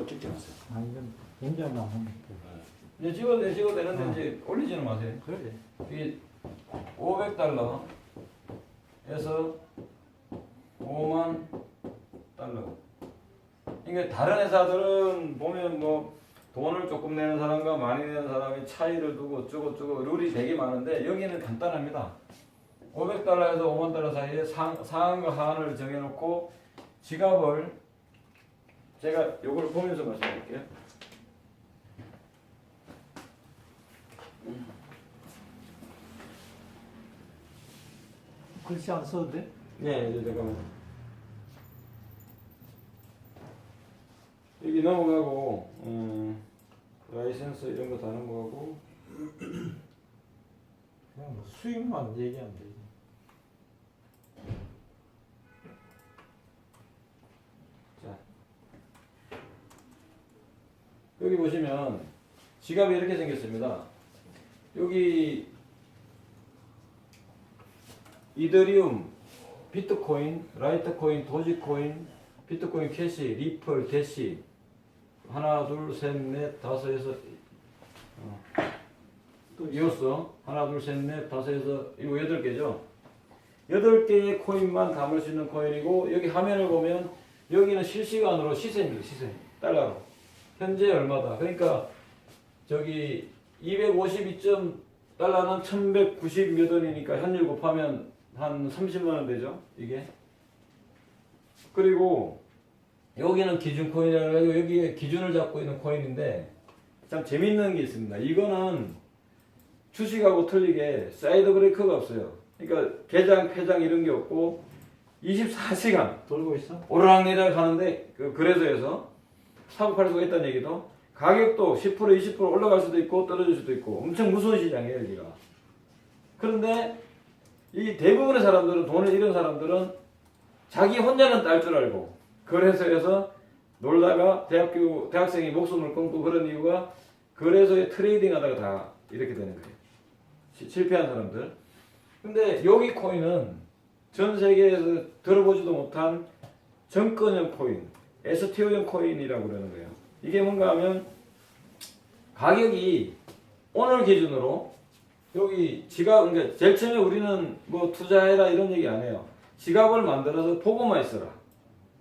꼭 찍지 마세요. 아, 이건 연장만 하면 돼. 이제 찍어도 되는데 이제 올리지는 마세요. 그래. 이게 $500에서 5만 달러. 그러니까 다른 회사들은 보면 뭐 돈을 조금 내는 사람과 많이 내는 사람이 차이를 두고 어쩌고 룰이 되게 많은데 여기는 간단합니다. $500에서 5만 달러 사이에 상한과 하한을 정해놓고 지갑을 제가 요걸 보면서 말씀드릴게요. 글씨 안 써도 돼? 네, 이제 잠깐만. 여기 넘어가고, 라이센스 이런 거 다 넘어가고. 그냥 뭐 수익만 얘기하면 되지. 자, 여기 보시면 지갑이 이렇게 생겼습니다. 여기 이더리움, 비트코인, 라이트코인, 도지코인, 비트코인 캐시, 리플, 대시 하나, 둘, 셋, 넷, 다섯, 여섯 또 이었어. 하나, 둘, 셋, 넷, 다섯, 여섯 이거 8개죠. 8개의 코인만 담을 수 있는 코인이고 여기 화면을 보면 여기는 실시간으로 시세입니다. 시세. 달러로. 현재 얼마다. 그러니까 저기 252.달러는 1190 몇 원이니까 현질 곱하면 한 30만 원 되죠. 이게. 그리고 여기는 기준 코인이라고 해서 여기에 기준을 잡고 있는 코인인데 참 재밌는 게 있습니다. 이거는 주식하고 틀리게 사이드 브레이크가 없어요. 그러니까 개장, 폐장 이런 게 없고 24시간 돌고 있어? 오르락내리락 하는데 그 거래소에서 사고 팔 수가 있다는 얘기도 가격도 10% 20% 올라갈 수도 있고 떨어질 수도 있고 엄청 무서운 시장이에요 여기가. 그런데 이 대부분의 사람들은 돈을 잃은 사람들은 자기 혼자는 딸 줄 알고 거래소에서 놀다가 대학생이 목숨을 끊고 그런 이유가 거래소에 트레이딩 하다가 다 이렇게 되는 거예요. 실패한 사람들. 근데 여기 코인은 전 세계에서 들어보지도 못한 정권형 코인, STO형 코인이라고 그러는 거예요. 이게 뭔가 하면 가격이 오늘 기준으로 여기 지갑, 그러니까 제일 처음에 우리는 뭐 투자해라 이런 얘기 안 해요. 지갑을 만들어서 보고만 있어라.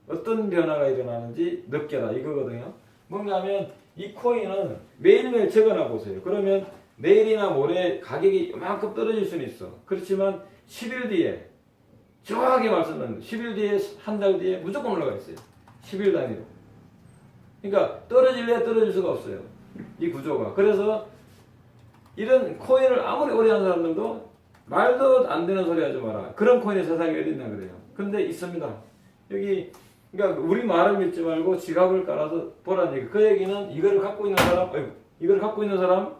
어떤 변화가 일어나는지 느껴라 이거거든요. 뭔가 하면 이 코인은 매일매일 적어놔 보세요. 그러면 내일이나 모레 가격이 이만큼 떨어질 수는 있어. 그렇지만 10일 뒤에 정확하게 말씀드리면 10일 뒤에 한 달 뒤에 무조건 올라가 있어요. 10일 단위로. 그러니까 떨어질래 떨어질 수가 없어요. 이 구조가. 그래서 이런 코인을 아무리 오래 한 사람들도 말도 안 되는 소리 하지 마라. 그런 코인이 세상에 어디 있나 그래요. 근데 있습니다. 여기 그러니까 우리 말을 믿지 말고 지갑을 깔아서 보라는 얘기. 그 얘기는 이거를 갖고 있는 사람, 이걸 갖고 있는 사람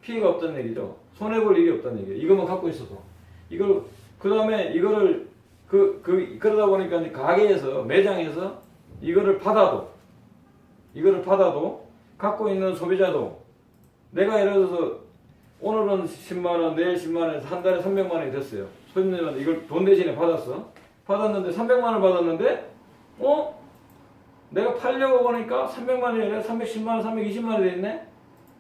피해가 없다는 얘기죠. 손해 볼 일이 없다는 얘기예요. 이것만 갖고 있어도. 이걸 그 다음에 이거를 그러다 보니까 이제 가게에서 매장에서 이거를 받아도 갖고 있는 소비자도 내가 예를 들어서 오늘은 10만원, 내일 10만원에서 한 달에 300만원이 됐어요. 손님한테 이걸 돈 대신에 받았는데 300만원을 받았는데 내가 팔려고 보니까 300만원이 아니라 310만원, 320만원이 됐네?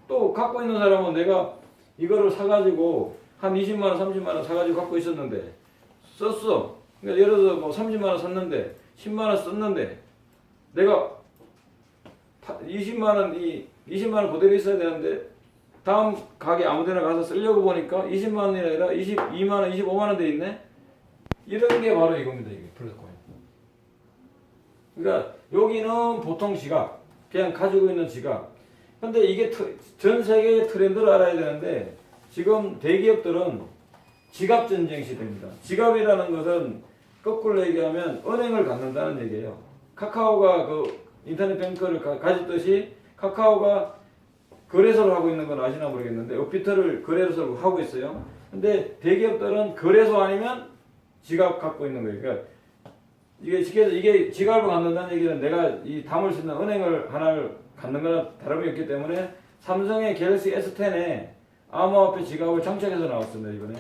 또 갖고 있는 사람은 내가 이거를 사가지고 한 20만원, 30만원 사가지고 갖고 있었는데 썼어. 그러니까 예를 들어서 뭐 30만원 샀는데 10만원 썼는데 내가 20만원 그대로 있어야 되는데 다음 가게 아무데나 가서 쓰려고 보니까 20만원이 아니라 22만원, 25만원 돼 있네? 이런 게 바로 이겁니다. 이게 플랫코인. 그러니까 여기는 보통 지갑, 그냥 가지고 있는 지갑. 근데 이게 전 세계의 트렌드를 알아야 되는데 지금 대기업들은 지갑 전쟁 시대입니다. 지갑이라는 것은 거꾸로 얘기하면 은행을 갖는다는 얘기예요. 카카오가 그 인터넷 뱅크를 가졌듯이 카카오가 거래소를 하고 있는 건 아시나 모르겠는데 업비트를 거래소로 하고 있어요. 근데 대기업들은 거래소 아니면 지갑 갖고 있는 거예요. 그러니까 이게 지갑을 갖는다는 얘기는 내가 이 담을 수 있는 은행을 하나를 갖는 거나 다름이 없기 때문에 삼성의 갤럭시 S10에 암호화폐 지갑을 장착해서 나왔습니다. 이번에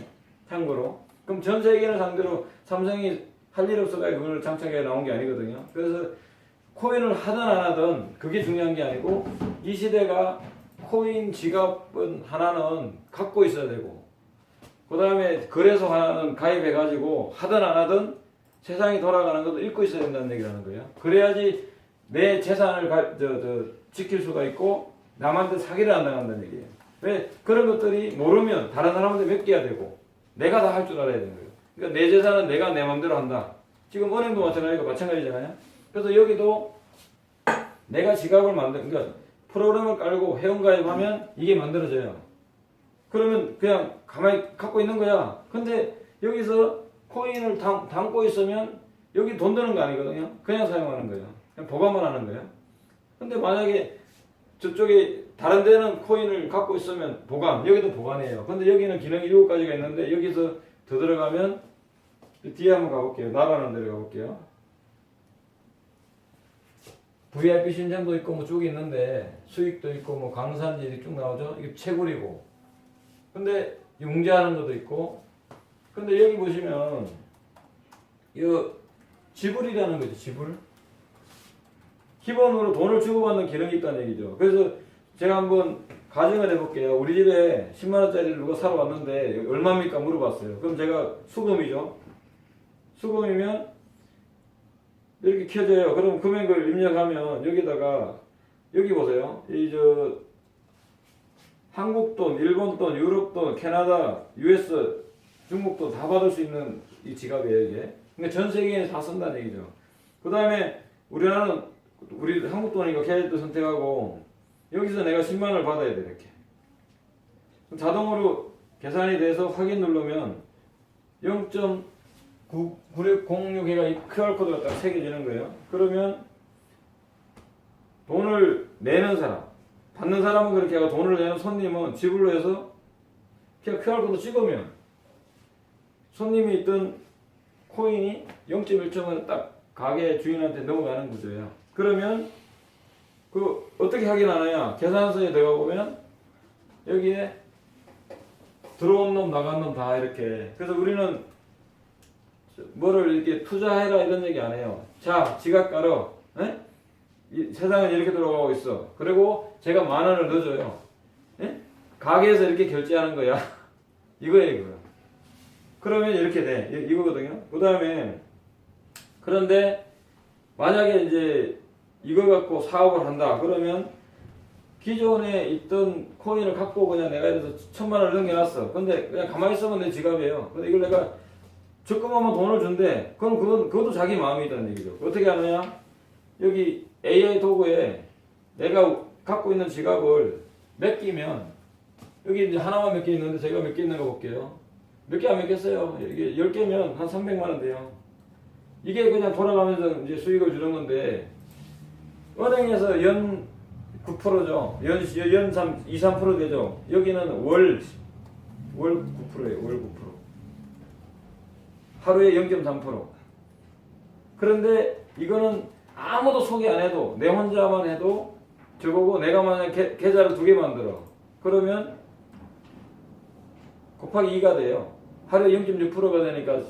참고로. 그럼 전 세계를 상대로 삼성이 할 일 없어가 그걸 장착해 나온 게 아니거든요. 그래서 코인을 하든 안 하든 그게 중요한 게 아니고 이 시대가 코인 지갑은 하나는 갖고 있어야 되고 그 다음에 거래소 하나는 가입해가지고 하든 안 하든 세상이 돌아가는 것도 읽고 있어야 된다는 얘기라는 거예요. 그래야지 내 재산을 지킬 수가 있고 남한테 사기를 안 당한다는 얘기예요. 왜? 그런 것들이 모르면 다른 사람한테 맡겨야 되고 내가 다 할 줄 알아야 되는 거예요. 그러니까 내 재산은 내가 내 마음대로 한다. 지금 은행도 마찬가지잖아요. 그래서 여기도 내가 지갑을 그러니까 프로그램을 깔고 회원가입하면 이게 만들어져요. 그러면 그냥 가만히 갖고 있는 거야. 근데 여기서 코인을 담고 있으면 여기 돈 드는 거 아니거든요. 그냥 사용하는 거예요. 그냥 보관만 하는 거예요. 근데 만약에 저쪽에 다른 데는 코인을 갖고 있으면 보관, 여기도 보관이에요. 근데 여기는 기능이 7가지가 있는데 여기서 더 들어가면 뒤에 한번 가볼게요. 나라는 데로 가볼게요. VIP 신장도 있고 뭐 쭉 있는데 수익도 있고 뭐 강산지 쭉 나오죠. 이게 채굴이고. 근데 융자하는 것도 있고. 근데 여기 보시면 이 지불이라는 거죠. 지불. 기본으로 돈을 주고받는 기능이 있다는 얘기죠. 그래서 제가 한번 가정을 해볼게요. 우리 집에 10만 원짜리를 누가 사러 왔는데 얼마입니까 물어봤어요. 그럼 제가 수금이죠. 수금이면 이렇게 켜져요. 그럼 금액을 입력하면 여기다가 여기 보세요. 한국 돈, 일본 돈, 유럽 돈, 캐나다, US, 중국 돈 다 받을 수 있는 이 지갑이에요, 이게. 그러니까 전 세계에 다 쓴다는 얘기죠. 그 다음에 우리나라는 우리 한국 돈이니까 캐나다 선택하고 여기서 내가 10만 원을 받아야 돼, 이렇게. 자동으로 계산이 돼서 확인 누르면 0.9606해가 이 QR코드가 딱 새겨지는 거예요. 그러면 돈을 내는 사람, 받는 사람은 그렇게 하고 돈을 내는 손님은 지불로 해서 QR코드 찍으면 손님이 있던 코인이 0.1점은 딱 가게 주인한테 넘어가는 구조예요. 그러면 그 어떻게 확인하느냐? 계산서에 들어가 보면 여기에 들어온 놈 나간 놈 다 이렇게. 그래서 우리는 뭐를 이렇게 투자해라 이런 얘기 안 해요. 자, 지갑 깔어. 에? 이 세상은 이렇게 돌아가고 있어. 그리고 제가 10,000원을 넣어줘요. 에? 가게에서 이렇게 결제하는 거야. 이거예요, 이거. 그러면 이렇게 돼. 이거거든요. 그 다음에 그런데 만약에 이제 이거 갖고 사업을 한다. 그러면 기존에 있던 코인을 갖고 그냥 내가 이래서 1,000만 원을 넘겨놨어. 근데 그냥 가만히 있으면 내 지갑이에요. 근데 이걸 내가 적금하면 돈을 준대. 그럼 그것도 자기 마음이라는 얘기죠. 어떻게 하느냐? 여기 AI 도구에 내가 갖고 있는 지갑을 맡기면 여기 이제 하나만 몇 개 있는데 제가 몇 개 있는 거 볼게요. 몇 개 안 맡겼어요. 이게 10개면 한 300만 원 돼요. 이게 그냥 돌아가면서 이제 수익을 주는 건데 은행에서 연 9%죠. 연 2, 3% 되죠. 여기는 월 9%예요. 월 9%. 하루에 0.3%. 그런데 이거는 아무도 소개 안 해도 내 혼자만 해도 저거고 내가 만약 계좌를 2개 만들어. 그러면 곱하기 2가 돼요. 하루에 0.6%가 되니까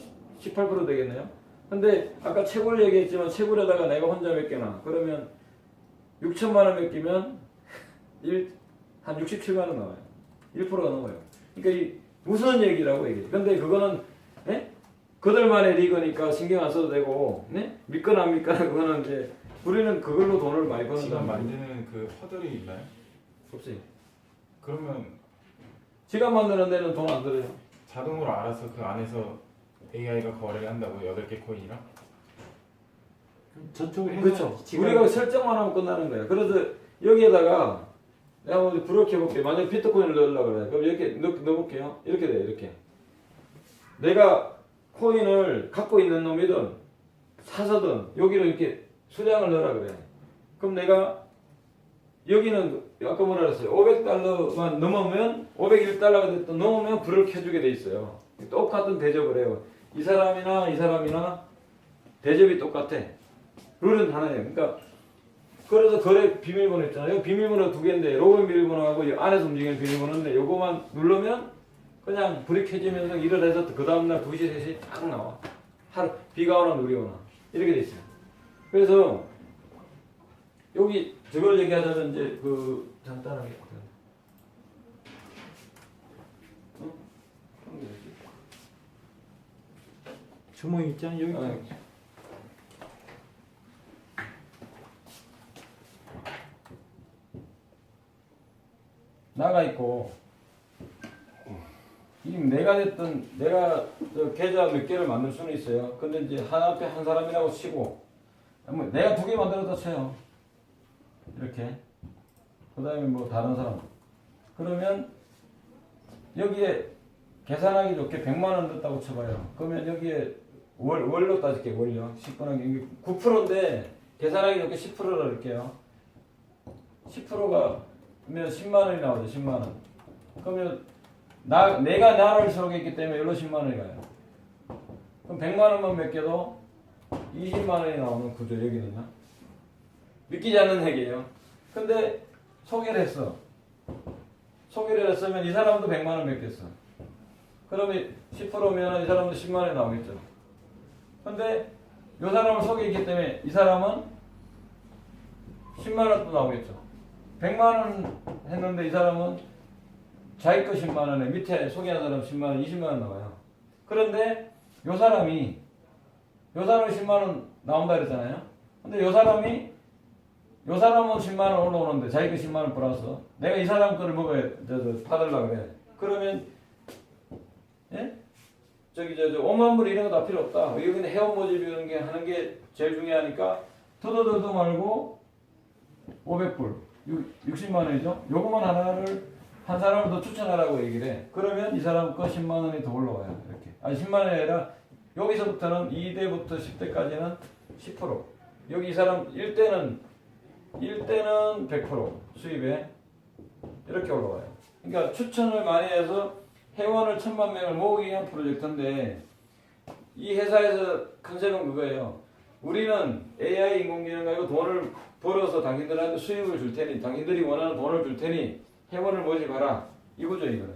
18% 되겠네요. 근데 아까 채굴 얘기했지만 채굴에다가 내가 혼자 몇 개나 그러면 6천만 원 맡기면 한 67만 원 나와요. 1%가 넘어요. 그러니까 이 무슨 얘기라고 이게. 근데 그거는 그들만의 리그니까 신경 안 써도 되고 믿거나 안 믿거나 그거는 이제 우리는 그걸로 돈을 많이 버는 지갑 만드는 그 허들이 있나요? 없어요. 그러면 지갑 만드는 데는 돈 안 들어요. 자동으로 알아서 그 안에서 AI가 거래를 한다고요? 8개 코인이랑? 저쪽에 그렇죠. 우리가 설정만 하면 끝나는 거야. 그래서 여기에다가 내가 먼저 불을 켜볼게요. 만약에 비트코인을 넣으려고 그래. 그럼 이렇게 넣어볼게요. 이렇게 돼요. 이렇게. 내가 코인을 갖고 있는 놈이든 사서든 여기로 이렇게 수량을 넣으라 그래. 그럼 내가 여기는 아까 뭐라 그랬어요? 500달러만 넘으면 501달러가 됐든 넘으면 불을 켜주게 돼 있어요. 똑같은 대접을 해요. 이 사람이나 대접이 똑같아. 룰은 하나예요. 그러니까 그래서 거래 비밀번호 있잖아요. 비밀번호 2개인데 로그인 비밀번호하고 이 안에서 움직이는 비밀번호인데 요거만 누르면 그냥 불이 켜지면서 일을 해서 그 다음날 2시, 3시 딱 나와. 하루 비가 오나 눈이 오나 이렇게 돼 있어요. 그래서 여기 저걸 얘기하자면 이제 그 간단하게 어? 주머니 있잖아 여기. 아, 나가 있고 이 내가 됐든 내가 저 계좌 몇 개를 만들 수는 있어요. 근데 이제 하나 앞에 한 사람이라고 치고 뭐 내가 2개 만들었다 쳐요. 이렇게 그 다음에 뭐 다른 사람 그러면 여기에 계산하기 좋게 100만 원 넣었다고 쳐봐요. 그러면 여기에 월로 따질게요. 월요 10분의 9%인데 계산하기 좋게 10%를 넣을게요. 10%가 면 10만 원이 나오죠. 10만 원. 그러면 내가 나를 소개했기 때문에 여기로 10만 원이 가요. 그럼 100만 원만 맡겨도 20만 원이 나오는 구조 여기는요. 믿기지 않는 얘기예요. 근데 소개를 했어. 소개를 했으면 이 사람도 100만 원 맡겼어. 그러면 10%면 이 사람도 10만 원이 나오겠죠. 근데 이 사람을 소개했기 때문에 이 사람은 10만 원도 나오겠죠. 100만 원 했는데 이 사람은 자기 거 10만 원에 밑에 소개한 사람 10만 원, 20만 원 나와요. 그런데 요 사람이 10만 원 나온다 그랬잖아요. 근데 요 사람은 10만 원 올라오는데 자기 거 10만 원 플러스 내가 이 사람 거를 먹어야 받으려고 그래. 그러면 예? 저기 5만 불 이런 거 다 필요 없다. 여기는 회원 모집 이런 게 하는 게 제일 중요하니까 더더더더 말고 500불 60만 원이죠. 요거만 하나를 한 사람을 더 추천하라고 얘기를 해. 그러면 이 사람 거 10만 원이 더 올라와요. 이렇게. 아니 10만 원이 아니라 여기서부터는 2대부터 10대까지는 10%. 여기 이 사람 1대는 100% 수입에 이렇게 올라와요. 그러니까 추천을 많이 해서 회원을 1000만 명을 모으기 위한 프로젝트인데 이 회사에서 컨셉은 그거예요. 우리는 AI 인공지능 가지고 돈을 벌어서 당신들한테 수익을 줄 테니 당신들이 원하는 돈을 줄 테니 회원을 모집하라. 이거죠 이거는.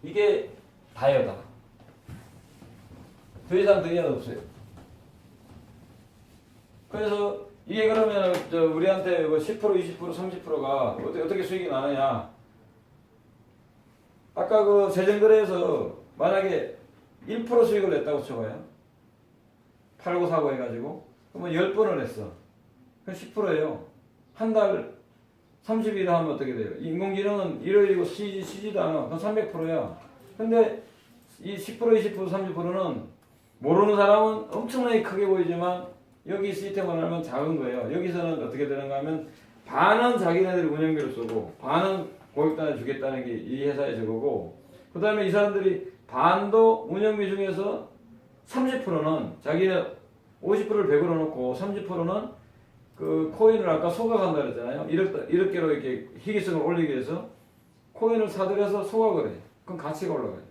이게 다이어다. 더 이상 더 이하도 없어요. 그래서 이게 그러면 우리한테 10%, 20%, 30%가 어떻게 수익이 나느냐. 아까 그 재정거래에서 만약에 1% 수익을 냈다고 쳐봐요. 팔고 사고 해가지고. 그러면 10번을 했어. 그럼 10%예요. 한 달 30일 하면 어떻게 돼요? 인공지능은 일요일이고 쉬지도 않아. 그럼 300%야. 근데 이 10%, 20%, 30%는 모르는 사람은 엄청나게 크게 보이지만 여기 시스템을 하면 작은 거예요. 여기서는 어떻게 되는가 하면 반은 자기네들이 운영비로 쓰고 반은 고객단에 주겠다는 게 이 회사의 저거고 그 다음에 이 사람들이 반도 운영비 중에서 30%는 자기네 50%를 100으로 놓고 30%는 그 코인을 아까 소각한다 그랬잖아요. 1억 개로 이렇게 희귀성을 올리기 위해서 코인을 사들여서 소각을 해. 그럼 가치가 올라가요.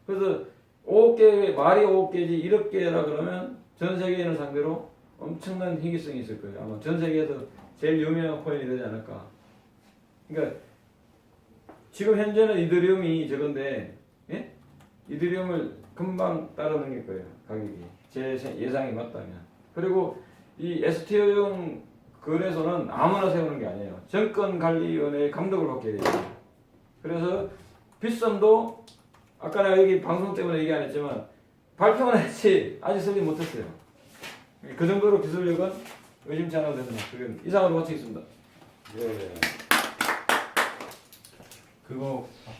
그래서 5개, 말이 5개지 1억 개라 그러면 전 세계인을 상대로 엄청난 희귀성이 있을 거예요. 아마 전 세계에서 제일 유명한 코인이 되지 않을까. 그러니까 지금 현재는 이더리움이 저건데 예? 이더리움을 금방 따라넘길 거예요. 가격이. 제 예상이 맞다면. 그리고 이 STO용 거래소는 아무나 세우는 게 아니에요. 정권관리위원회의 감독을 받게 돼요. 그래서 빗썸도 아까 내가 여기 방송 때문에 얘기 안 했지만 발표만 했지 아직 설립 못했어요. 그 정도로 기술력은 의심치 않아도 된다. 그건 이상으로 마치겠습니다. 그거